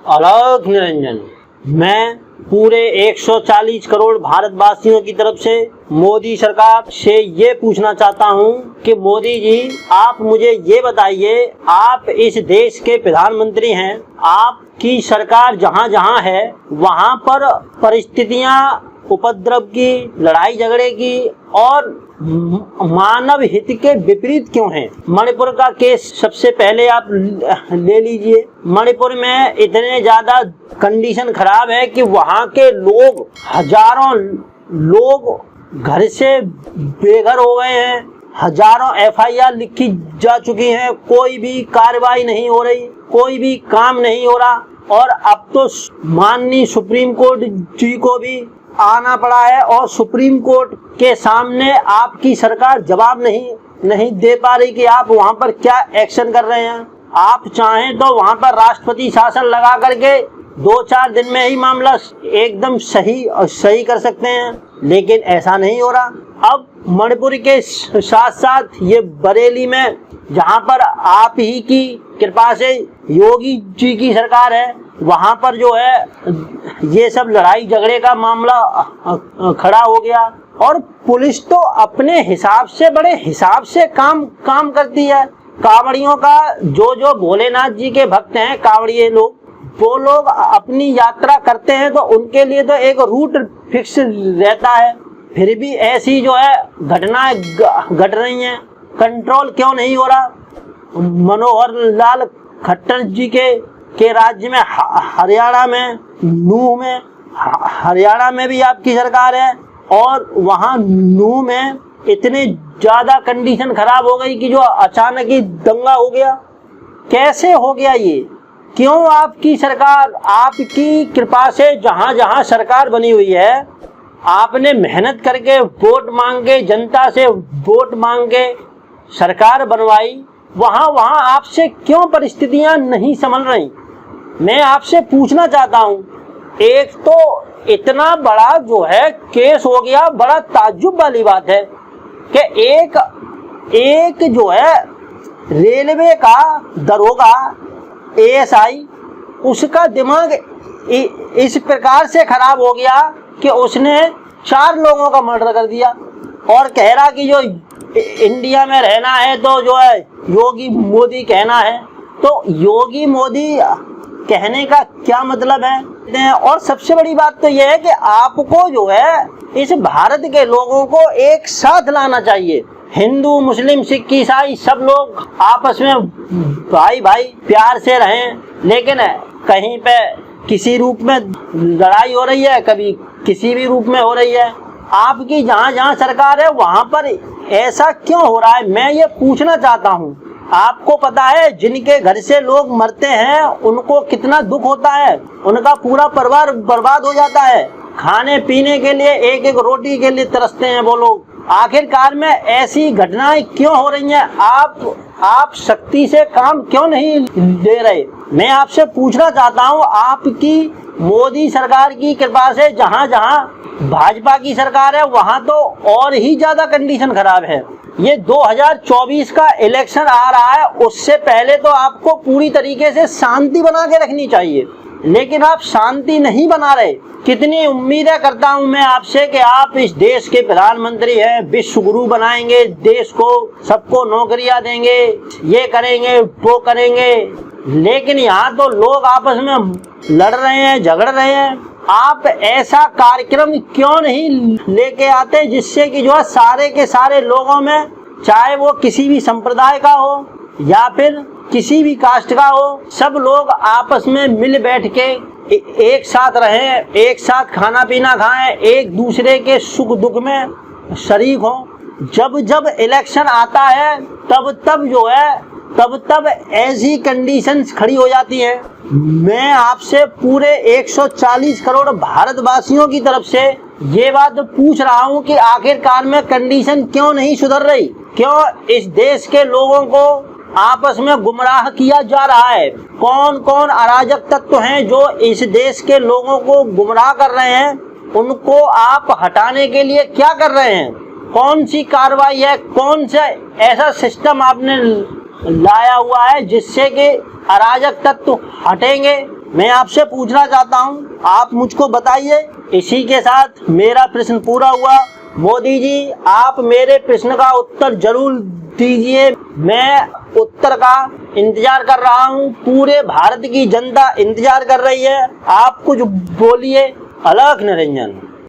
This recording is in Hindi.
अलख निरंजन। मैं पूरे 140 करोड़ भारतवासियों की तरफ से मोदी सरकार से ये पूछना चाहता हूँ कि मोदी जी, आप मुझे ये बताइए, आप इस देश के प्रधानमंत्री हैं, आपकी सरकार जहाँ जहाँ है वहाँ पर परिस्थितियाँ उपद्रव की, लड़ाई झगड़े की और मानव हित के विपरीत क्यों हैं? मणिपुर का केस सबसे पहले आप ले लीजिए। मणिपुर में इतने ज्यादा कंडीशन खराब है कि वहाँ के लोग, हजारों लोग घर से बेघर हो गए हैं, हजारों FIR लिखी जा चुकी हैं, कोई भी कार्रवाई नहीं हो रही, कोई भी काम नहीं हो रहा। और अब तो माननीय सुप्रीम कोर्ट जी को भी आना पड़ा है और सुप्रीम कोर्ट के सामने आपकी सरकार जवाब नहीं दे पा रही कि आप वहां पर क्या एक्शन कर रहे हैं। आप चाहें तो वहां पर राष्ट्रपति शासन लगा करके 2-4 दिन में ही मामला एकदम सही कर सकते हैं, लेकिन ऐसा नहीं हो रहा। अब मणिपुर के साथ साथ ये बरेली में, जहां पर आप ही की कृपा से योगी जी की सरकार है, वहां पर जो है ये सब लड़ाई झगड़े का मामला खड़ा हो गया। और पुलिस तो अपने हिसाब से, बड़े हिसाब से काम करती है। कांवड़ियों का, जो भोलेनाथ जी के भक्त हैं कांवड़िए लोग, वो लोग अपनी यात्रा करते हैं तो उनके लिए तो एक रूट फिक्स रहता है, फिर भी ऐसी जो है घटनाएं घट रही हैं। कंट्रोल क्यों नहीं हो रहा? मनोहर लाल खट्टर जी के राज्य में, हरियाणा में, नूह में, हरियाणा में भी आपकी सरकार है और वहाँ नूह में इतने ज्यादा कंडीशन खराब हो गई कि जो अचानक ही दंगा हो गया। कैसे हो गया ये? क्यों आपकी सरकार, आपकी कृपा से जहाँ जहाँ सरकार बनी हुई है, आपने मेहनत करके वोट मांग के, जनता से वोट मांग के सरकार बनवाई, वहाँ आपसे क्यों परिस्थितियाँ नहीं संभल रही? मैं आपसे पूछना चाहता हूँ। एक तो इतना बड़ा जो है केस हो गया, बड़ा ताज्जुब वाली बात है कि एक जो है रेलवे का दरोगा, ASI, उसका दिमाग इस प्रकार से खराब हो गया कि उसने 4 लोगों का मर्डर कर दिया और कह रहा कि जो इंडिया में रहना है तो जो है योगी मोदी कहना है। तो योगी मोदी कहने का क्या मतलब है? और सबसे बड़ी बात तो यह है कि आपको जो है इस भारत के लोगों को एक साथ लाना चाहिए। हिंदू, मुस्लिम, सिख, ईसाई सब लोग आपस में भाई प्यार से रहें, लेकिन कहीं पे किसी रूप में लड़ाई हो रही है, कभी किसी भी रूप में हो रही है। आपकी जहाँ जहाँ सरकार है वहाँ पर ऐसा क्यों हो रहा है? मैं ये पूछना चाहता हूँ। आपको पता है जिनके घर से लोग मरते हैं उनको कितना दुख होता है, उनका पूरा परिवार बर्बाद हो जाता है, खाने पीने के लिए, एक एक रोटी के लिए तरसते हैं वो लोग। आखिरकार में ऐसी घटनाएं क्यों हो रही हैं? आप सख्ती से काम क्यों नहीं ले रहे? मैं आपसे पूछना चाहता हूँ। आपकी मोदी सरकार की कृपा से जहाँ जहाँ भाजपा की सरकार है वहाँ तो और ही ज्यादा कंडीशन खराब है। ये 2024 का इलेक्शन आ रहा है, उससे पहले तो आपको पूरी तरीके से शांति बना के रखनी चाहिए, लेकिन आप शांति नहीं बना रहे। कितनी उम्मीदें करता हूं मैं आपसे कि आप इस देश के प्रधानमंत्री हैं, विश्व गुरु बनाएंगे देश को, सबको नौकरियां देंगे, ये करेंगे वो करेंगे, लेकिन यहाँ तो लोग आपस में लड़ रहे हैं, झगड़ रहे हैं। आप ऐसा कार्यक्रम क्यों नहीं लेके आते जिससे कि जो है सारे के सारे लोगों में, चाहे वो किसी भी संप्रदाय का हो या फिर किसी भी कास्ट का हो, सब लोग आपस में मिल बैठ के एक साथ रहें, एक साथ खाना पीना खाएं, एक दूसरे के सुख दुख में शरीक हों। जब इलेक्शन आता है तब ऐसी कंडीशंस खड़ी हो जाती हैं। मैं आपसे पूरे 140 करोड़ भारतवासियों की तरफ से ये बात पूछ रहा हूँ कि आखिरकार में कंडीशन क्यों नहीं सुधर रही? क्यों इस देश के लोगों को आपस में गुमराह किया जा रहा है? कौन कौन अराजक तत्व हैं जो इस देश के लोगों को गुमराह कर रहे हैं? उनको आप हटाने के लिए क्या कर रहे हैं? कौन सी कार्रवाई है? कौन सा ऐसा सिस्टम आपने लाया हुआ है जिससे कि अराजक तत्व हटेंगे? मैं आपसे पूछना चाहता हूँ, आप मुझको बताइए। इसी के साथ मेरा प्रश्न पूरा हुआ। मोदी जी, आप मेरे प्रश्न का उत्तर जरूर दीजिए। मैं उत्तर का इंतजार कर रहा हूँ, पूरे भारत की जनता इंतजार कर रही है। आप कुछ बोलिए। अलख निरंजन।